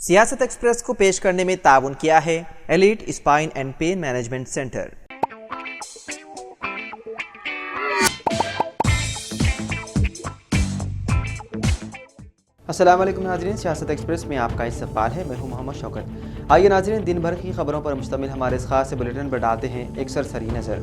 سیاست ایکسپریس کو پیش کرنے میں تعاون کیا ہے Elite Spine and Pain Management Centre. السلام علیکم ناظرین، سیاست ایکسپریس میں آپ کا استقبال ہے۔ میں ہوں محمد شوکت۔ آئیے ناظرین، دن بھر کی خبروں پر مشتمل ہمارے اس خاص بلیٹن پر ڈالتے ہیں ایک سرسری نظر۔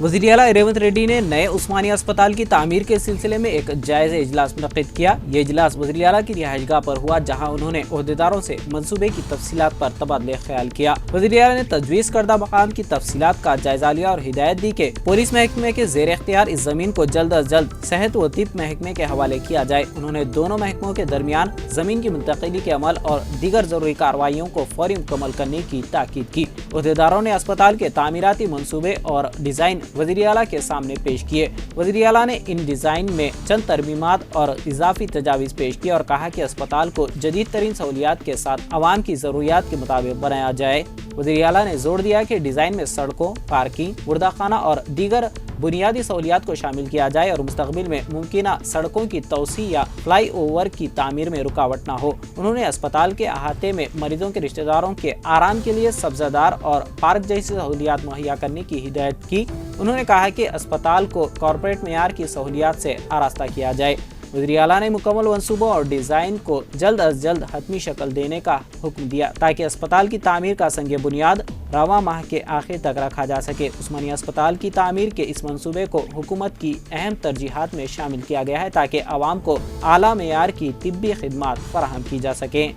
وزیر اعلیٰ ریونت ریڈی نے نئے عثمانیہ اسپتال کی تعمیر کے سلسلے میں ایک جائزہ اجلاس منعقد کیا۔ یہ اجلاس وزیر اعلیٰ کی رہائش گاہ پر ہوا، جہاں انہوں نے عہدیداروں سے منصوبے کی تفصیلات پر تبادلہ خیال کیا۔ وزیر اعلیٰ نے تجویز کردہ مکان کی تفصیلات کا جائزہ لیا اور ہدایت دی کہ پولیس محکمے کے زیر اختیار اس زمین کو جلد از جلد صحت و طب محکمے کے حوالے کیا جائے۔ انہوں نے دونوں محکموں کے درمیان زمین کی منتقلی کے عمل اور دیگر ضروری کارروائیوں کو فوری مکمل کرنے کی تاکید کی۔ عہدیداروں نے اسپتال کے تعمیراتی منصوبے اور ڈیزائن وزیر اعلیٰ کے سامنے پیش کیے۔ وزیر اعلیٰ نے ان ڈیزائن میں چند ترمیمات اور اضافی تجاویز پیش کی اور کہا کہ اسپتال کو جدید ترین سہولیات کے ساتھ عوام کی ضروریات کے مطابق بنایا جائے۔ وزیر اعلیٰ نے زور دیا کہ ڈیزائن میں سڑکوں، پارکنگ، مردہ اور دیگر بنیادی سہولیات کو شامل کیا جائے اور مستقبل میں ممکنہ سڑکوں کی توسیع یا فلائی اوور کی تعمیر میں رکاوٹ نہ ہو۔ انہوں نے اسپتال کے احاطے میں مریضوں کے رشتہ داروں کے آرام کے لیے سبزہ دار اور پارک جیسی سہولیات مہیا کرنے کی ہدایت کی۔ انہوں نے کہا کہ اسپتال کو کارپوریٹ معیار کی سہولیات سے آراستہ کیا جائے۔ وزیر اعلیٰ نے مکمل منصوبوں اور ڈیزائن کو جلد از جلد حتمی شکل دینے کا حکم دیا تاکہ اسپتال کی تعمیر کا سنگ بنیاد رواں ماہ کے آخر تک رکھا جا سکے۔ عثمانیہ اسپتال کی تعمیر کے اس منصوبے کو حکومت کی اہم ترجیحات میں شامل کیا گیا ہے تاکہ عوام کو اعلیٰ معیار کی طبی خدمات فراہم کی جا سکیں۔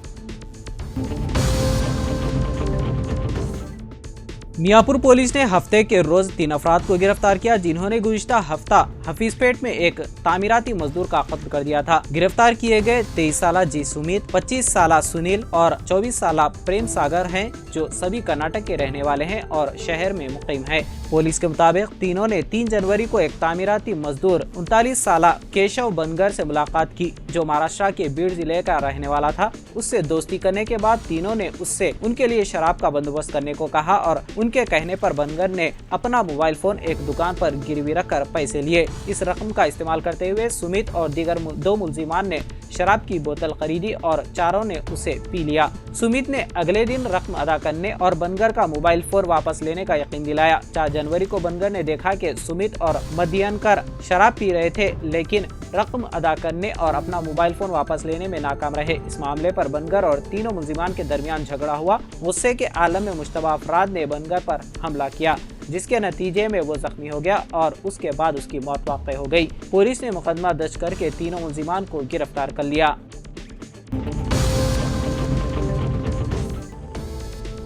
میاں پور پولیس نے ہفتے کے روز 3 افراد کو گرفتار کیا، جنہوں نے گزشتہ ہفتہ حفیظ پیٹ میں ایک تعمیراتی مزدور کا قتل کر دیا تھا۔ گرفتار کیے گئے 23 سالہ جی سمیت، 25 سالہ سنیل اور 24 سالہ پریم ساگر ہیں، جو سبھی کرناٹک کے رہنے والے ہیں اور شہر میں مقیم ہیں۔ پولیس کے مطابق تینوں نے 3 جنوری کو ایک تعمیراتی مزدور 39 سالہ کیشو بنگر سے ملاقات کی، جو مہاراشٹر کے بیڑ ضلع کا رہنے والا تھا۔ اس سے دوستی کرنے کے بعد تینوں نے اس سے ان کے لیے شراب کا بندوبست کرنے کو کہا اور ان کے کہنے پر بنگر نے اپنا موبائل فون ایک دکان پر گروی رکھ کر پیسے لیے۔ اس رقم کا استعمال کرتے ہوئے سمیت اور دیگر 2 ملزمان نے شراب کی بوتل خریدی اور چاروں نے اسے پی لیا۔ سمیت نے اگلے دن رقم ادا کرنے اور بنگر کا موبائل فون واپس لینے کا یقین دلایا۔ 4 جنوری کو بنگر نے دیکھا کہ سمیت اور مدھینکر شراب پی رہے تھے، لیکن رقم ادا کرنے اور اپنا موبائل فون واپس لینے میں ناکام رہے۔ اس معاملے پر بنگر اور تینوں ملزمان کے درمیان جھگڑا ہوا۔ غصے کے عالم میں مشتبہ افراد نے بنگر پر حملہ کیا، جس کے نتیجے میں وہ زخمی ہو گیا اور اس کے بعد اس کی موت واقع ہو گئی۔ پولیس نے مقدمہ درج کر کے تینوں ملزمان کو گرفتار کر لیا۔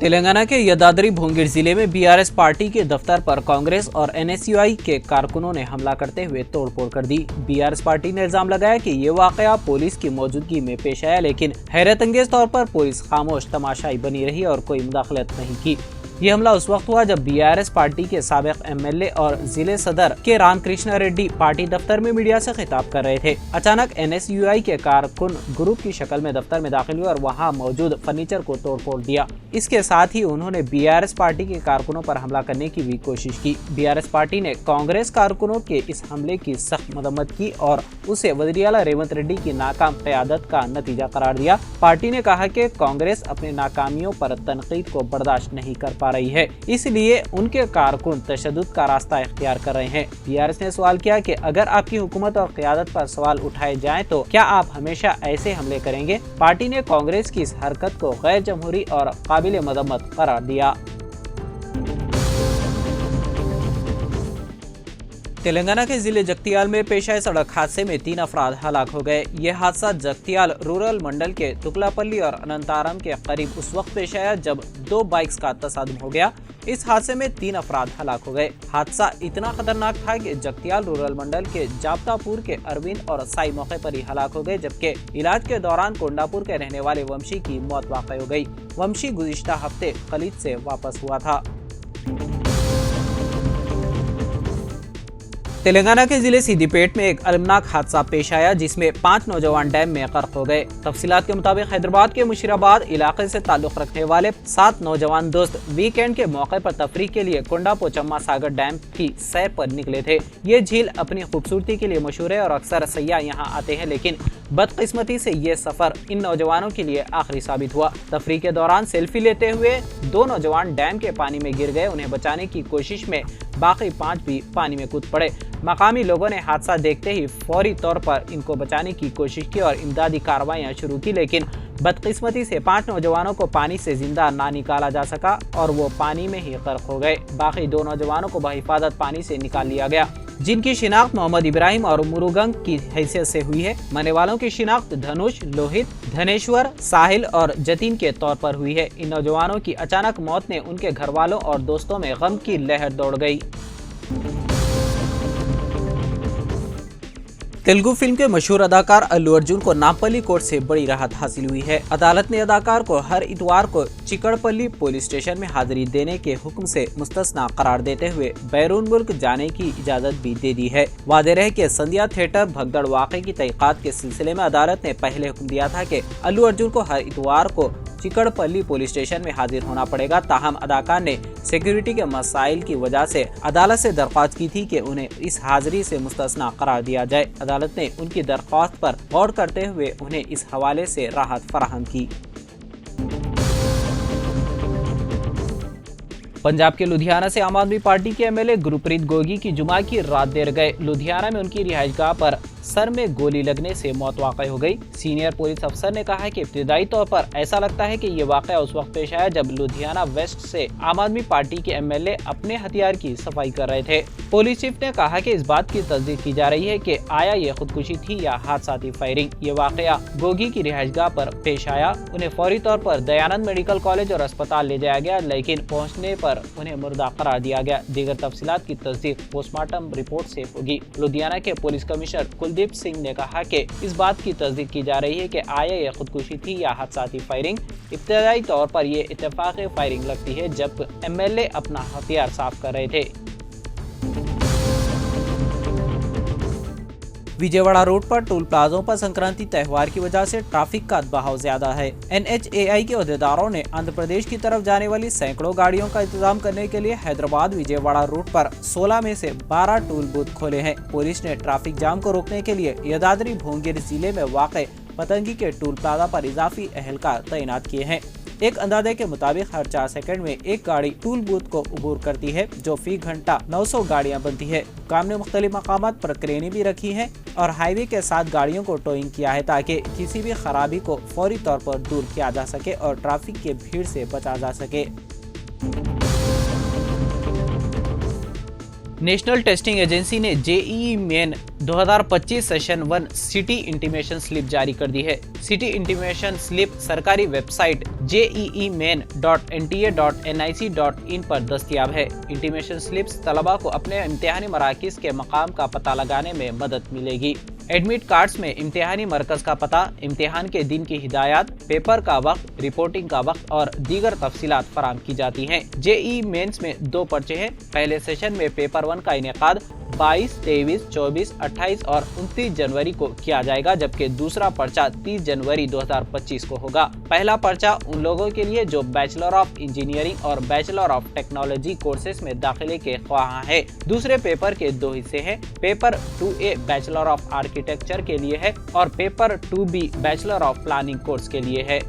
تلنگانہ کے یدادری بھونگیر ضلع میں BRS پارٹی کے دفتر پر کانگریس اور NSUI کے کارکنوں نے حملہ کرتے ہوئے توڑ پھوڑ کر دی۔ BRS پارٹی نے الزام لگایا کہ یہ واقعہ پولیس کی موجودگی میں پیش آیا، لیکن حیرت انگیز طور پر پولیس خاموش تماشائی بنی رہی اور کوئی مداخلت نہیں کی۔ یہ حملہ اس وقت ہوا جب BRS پارٹی کے سابق MLA اور ضلع صدر کے رام کرشنا ریڈی پارٹی دفتر میں میڈیا سے خطاب کر رہے تھے۔ اچانک NSUI کے کارکن گروپ کی شکل میں دفتر میں داخل ہوئے اور وہاں موجود فرنیچر کو توڑ پھوڑ دیا۔ اس کے ساتھ ہی انہوں نے BRS پارٹی کے کارکنوں پر حملہ کرنے کی بھی کوشش کی۔ BRS پارٹی نے کانگریس کارکنوں کے اس حملے کی سخت مذمت کی اور اسے وزیر اعلیٰ ریونت ریڈی کی ناکام قیادت کا نتیجہ قرار دیا۔ پارٹی نے کہا کہ کانگریس اپنے ناکامیوں پر تنقید کو برداشت نہیں کر پا رہی ہے، اس لیے ان کے کارکن تشدد کا راستہ اختیار کر رہے ہیں۔ BRS نے سوال کیا کہ اگر آپ کی حکومت اور قیادت پر سوال اٹھائے جائیں تو کیا آپ ہمیشہ ایسے حملے کریں گے؟ پارٹی نے کانگریس کی اس حرکت کو غیر جمہوری اور قابل مذمت قرار دیا۔ تلنگانہ کے ضلع جگتیال میں پیش آئے سڑک حادثے میں 3 افراد ہلاک ہو گئے۔ یہ حادثہ جگتیال رورل منڈل کے تکلاپلی اور اننتارم کے قریب اس وقت پیش آیا جب 2 بائکس کا تصادم ہو گیا۔ اس حادثے میں 3 افراد ہلاک ہو گئے۔ حادثہ اتنا خطرناک تھا کہ جگتیال رورل منڈل کے جابتا پور کے اروند اور سائی موقع پر ہی ہلاک ہو گئے، جبکہ علاج کے دوران کونڈا پور کے رہنے والے ومشی کی موت واقع ہو گئی۔ ومشی گزشتہ ہفتے خلیج سے واپس ہوا تھا۔ تلنگانہ کے ضلع سیدی پیٹ میں ایک المناک حادثہ پیش آیا، جس میں 5 نوجوان ڈیم میں غرق ہو گئے۔ تفصیلات کے مطابق حیدرآباد کے مشیرآباد علاقے سے تعلق رکھنے والے 7 نوجوان دوست ویکینڈ کے موقع پر تفریح کے لیے کونڈا پوچما ساگر ڈیم کی سیر پر نکلے تھے۔ یہ جھیل اپنی خوبصورتی کے لیے مشہور ہے اور اکثر سیاح یہاں آتے ہیں، لیکن बदकिस्मती से ये सफर इन नौजवानों के लिए आखिरी साबित हुआ। तफरीह के दौरान सेल्फी लेते हुए 2 नौजवान डैम के पानी में गिर गए। उन्हें बचाने की कोशिश में बाकी 5 भी पानी में कूद पड़े। मकामी लोगों ने हादसा देखते ही फौरी तौर पर इनको बचाने की कोशिश की और इमदादी कार्रवाइयां शुरू की, लेकिन बदकिस्मती से 5 नौजवानों को पानी से जिंदा ना निकाला जा सका और वो पानी में ही गर्क हो गए। बाकी 2 नौजवानों को बहिफाजत पानी से निकाल लिया गया, जिनकी शिनाख्त मोहम्मद इब्राहिम और मुरुगंग की हैसियत से हुई है। मरने वालों की शिनाख्त धनुष, लोहित, धनेश्वर, साहिल और जतीन के तौर पर हुई है। इन नौजवानों की अचानक मौत ने उनके घर वालों और दोस्तों में गम की लहर दौड़ गई। तेलुगु फिल्म के मशहूर अदाकार अल्लू अर्जुन को नामपल्ली कोर्ट से बड़ी राहत हासिल हुई है। अदालत ने अदाकार को हर इतवार को चिकड़पल्ली पुलिस स्टेशन में हाजिरी देने के हुक्म से मुस्तस्ना करार देते हुए बैरून मुल्क जाने की इजाजत भी दे दी है। वादे रहे कि संध्या थिएटर भगदड़ वाक़े की तहकीकात के सिलसिले में अदालत ने पहले हुक्म दिया था कि अल्लू अर्जुन को हर इतवार को चिकड़पल्ली पुलिस स्टेशन में हाजिर होना पड़ेगा। ताहम अदाकार ने सिक्योरिटी के मसाइल की वजह से अदालत से दरख्वास्त की थी कि उन्हें इस हाजिरी से मुस्तस्ना करार दिया जाए। अदालत ने उनकी दरख्वास्त पर गौर करते हुए उन्हें इस हवाले से राहत फराहम की। पंजाब के लुधियाना से आम आदमी पार्टी के एमएलए गुरप्रीत गोगी की जुमा की रात देर गए। लुधियाना में उनकी रिहाइशगाह पर सर में गोली लगने से मौत वाक़ई हो गई। सीनियर पुलिस अफसर ने कहा है कि इब्तिदाई तौर पर ऐसा लगता है कि ये वाक़या उस वक्त पेश आया जब लुधियाना वेस्ट से आम आदमी पार्टी के एमएलए अपने हथियार की सफाई कर रहे थे। पुलिस चीफ ने कहा कि इस बात की तस्दीक की जा रही है कि आया ये खुदकुशी थी या हादसाती फायरिंग। ये वाक़या गोगी की रिहाइशगाह पर पेश आया। उन्हें फौरी तौर पर दयानंद मेडिकल कॉलेज और अस्पताल ले जाया गया, लेकिन पहुँचने पर उन्हें मुर्दा करार दिया गया। दीगर तफसीलात की तस्दीक पोस्टमार्टम रिपोर्ट से होगी। लुधियाना के पुलिस कमिश्नर कुलदीप सिंह ने कहा कि इस बात की तस्दीक की जा रही है कि आया ये खुदकुशी थी या हादसाती फायरिंग। इब्तिदाई तौर पर ये इत्तेफाक़ी फायरिंग लगती है जब एमएलए अपना हथियार साफ कर रहे थे। विजयवाड़ा रोड पर टोल प्लाजों पर संक्रांति त्योहार की वजह से ट्रैफिक का बहाव ज्यादा है। NHAI के अहदेदारों ने आंध्र प्रदेश की तरफ जाने वाली सैकड़ों गाड़ियों का इंतजाम करने के लिए हैदराबाद विजयवाड़ा रूट पर 16 में से 12 टोल बूथ खोले हैं। पुलिस ने ट्रैफिक जाम को रोकने के लिए यादाद्री भुवनगिरी जिले में वाक़े पतंगी के टोल प्लाजा पर इजाफी एहलकार तैनात किए हैं। एक अंदाजे के मुताबिक हर 4 सेकंड में एक गाड़ी टूल बूथ को अबूर करती है, जो फी घंटा 900 गाड़ियां बनती है। हुक्काम ने मुख्तलिफ मकामात पर क्रेनें भी रखी हैं और हाईवे के साथ गाड़ियों को टोइंग किया है ताकि किसी भी खराबी को फौरी तौर पर दूर किया जा सके और ट्रैफिक के भीड़ से बचा जा सके। नेशनल टेस्टिंग एजेंसी ने JEE main 2025 session 1 city intimation slip जारी कर दी है। सिटी इंटीमेशन स्लिप सरकारी वेबसाइट jeemain.nta.nic.in पर दस्तयाब है। इंटीमेशन स्लिप्स तलबा को अपने इम्तिहानी मराकिज के मकाम का पता लगाने में मदद मिलेगी। एडमिट कार्ड्स में इम्तिहानी मरकज का पता, इम्तिहान के दिन की हिदायत, पेपर का वक्त, रिपोर्टिंग का वक्त और दीगर तफसीलात फराम की जाती हैं। JEE मेंस में 2 पर्चे हैं। पहले सेशन में पेपर 1 का इनेकाद 22, 23, 24, 28 और 29 जनवरी को किया जाएगा, जबकि दूसरा पर्चा 30 जनवरी 2025 को होगा। पहला पर्चा उन लोगों के लिए जो बैचलर ऑफ इंजीनियरिंग और बैचलर ऑफ टेक्नोलॉजी कोर्सेज में दाखिले के ख्वाह हैं। दूसरे पेपर के 2 हिस्से हैं। Paper 2A bachelor of architecture के लिए है और paper 2B bachelor of planning course के लिए है।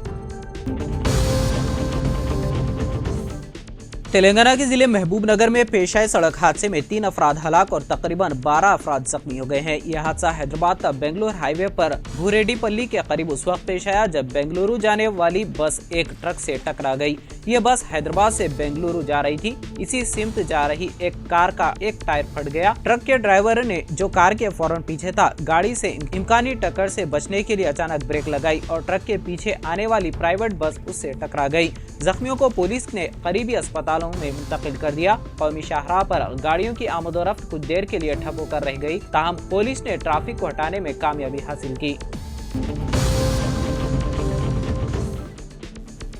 तेलंगाना के जिले महबूबनगर में पेश आए सड़क हादसे में 3 अफराद हलाक और तकरीबन 12 अफराद जख्मी हो गए हैं। यह हादसा हैदराबाद बेंगलुरु हाईवे पर भूरेड्डीपल्ली के करीब उस वक्त पेश आया जब बेंगलुरु जाने वाली बस एक ट्रक से टकरा गई। यह बस हैदराबाद से बेंगलुरु जा रही थी। इसी सिमत जा रही एक कार का एक टायर फट गया। ट्रक के ड्राइवर ने, जो कार के फौरन पीछे था, गाड़ी से इम्कानी टक्कर से बचने के लिए अचानक ब्रेक लगाई और ट्रक के पीछे आने वाली प्राइवेट बस उससे टकरा गई। जख्मियों को पुलिस ने करीबी अस्पतालों में मुंतकिल कर दिया। कौमी शाहराह पर गाड़ियों की आमदोरफ्त कुछ देर के लिए ठप होकर रह गई, ताहम पुलिस ने ट्रैफिक को हटाने में कामयाबी हासिल की।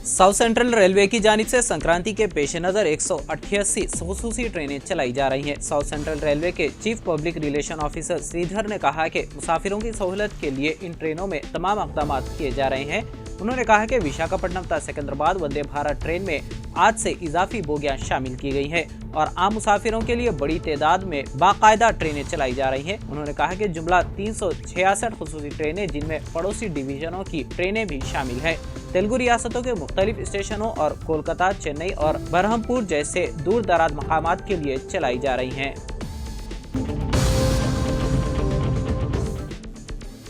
साउथ सेंट्रल रेलवे की जानिब से संक्रांति के पेश नज़र 188 खसूसी ट्रेनें चलाई जा रही हैं। साउथ सेंट्रल रेलवे के chief public relation officer Sridhar ने कहा कि मुसाफिरों की सहूलत के लिए इन ट्रेनों में तमाम इक़दाम किए जा रहे हैं। انہوں نے کہا کہ विशाखापट्टनम تا सिकंदराबाद वंदे भारत ट्रेन में आज से इजाफी बोगियां शामिल की गई हैं और आम मुसाफिरों के लिए बड़ी तादाद में बाकायदा ट्रेनें चलाई जा रही हैं। उन्होंने कहा कि जुमला 366 खुसूसी ट्रेनें जिनमें पड़ोसी डिवीजनों की ट्रेनें भी शामिल हैं तेलुगु रियासतों के मुख्तलिफ स्टेशनों और कोलकाता, चेन्नई और बरहमपुर जैसे दूर दराज मकामात के लिए चलाई जा रही हैं।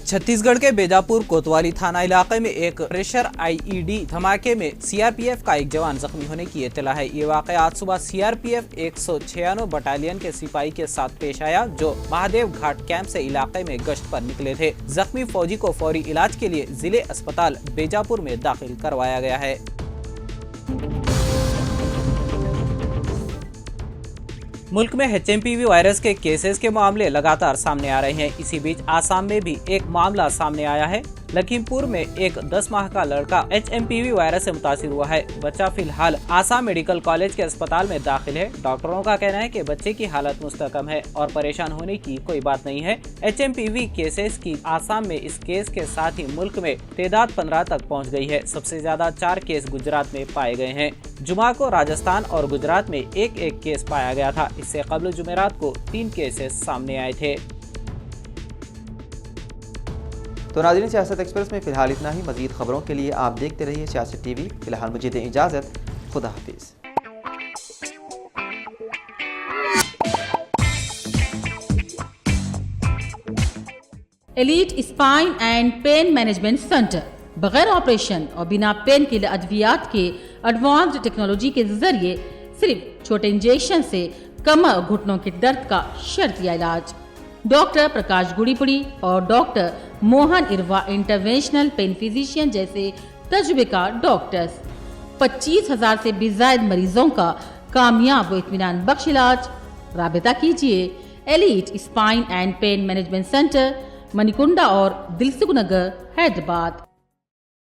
छत्तीसगढ़ के बेजापुर कोतवाली थाना इलाके में एक प्रेशर आईईडी धमाके में सीआरपीएफ का एक जवान जख्मी होने की इत्तला है। ये वाक़या आज सुबह सीआरपीएफ 196 बटालियन के सिपाही के साथ पेश आया जो महादेव घाट कैंप से इलाके में गश्त पर निकले थे। जख्मी फौजी को फौरी इलाज के लिए जिले अस्पताल बेजापुर में दाखिल करवाया गया है। मुल्क में HMPV वायरस के केसेस के मामले लगातार सामने आ रहे हैं। इसी बीच आसाम में भी एक मामला सामने आया है। लखीमपुर में एक 10 माह का लड़का HMPV वायरस से मुतासिर हुआ है। बच्चा फिलहाल आसाम मेडिकल कॉलेज के अस्पताल में दाखिल है। डॉक्टरों का कहना है कि बच्चे की हालत मुस्तकम है और परेशान होने की कोई बात नहीं है। HMPV केसेस की आसाम में इस केस के साथ ही मुल्क में तादाद 15 तक पहुँच गई है। सबसे ज्यादा 4 केस गुजरात में पाए गए हैं। जुमा को राजस्थान और गुजरात में एक केस पाया गया था। इससे कबल जुमेरात को 3 केसेस सामने आए थे। तो नाज़रीन, सियासत एक्सप्रेस में फ़िलहाल इतना ही। मज़ीद खबरों के लिए आप देखते रहिए सियासत TV। फ़िलहाल मुझे दें इजाज़त। खुदा हाफिज़। Elite spine and pain management centre बगैर ऑपरेशन और बिना पेन किलर अद्वियात के एडवांस्ड टेक्नोलॉजी के जरिए सिर्फ छोटे इंजेक्शन से कमर और घुटनों के दर्द का शर्तिया इलाज। डॉक्टर प्रकाश गुड़ीपुड़ी और doctor Mohan Irwa interventional pain physician जैसे तजुर्बेकार डॉक्टर्स 25,000 से भी ज्यादा मरीजों का कामयाब व इत्मीनान बख्श इलाज। राबिता कीजिए elite spine and pain management centre, Manikunda और दिलसुख नगर, हैदराबाद।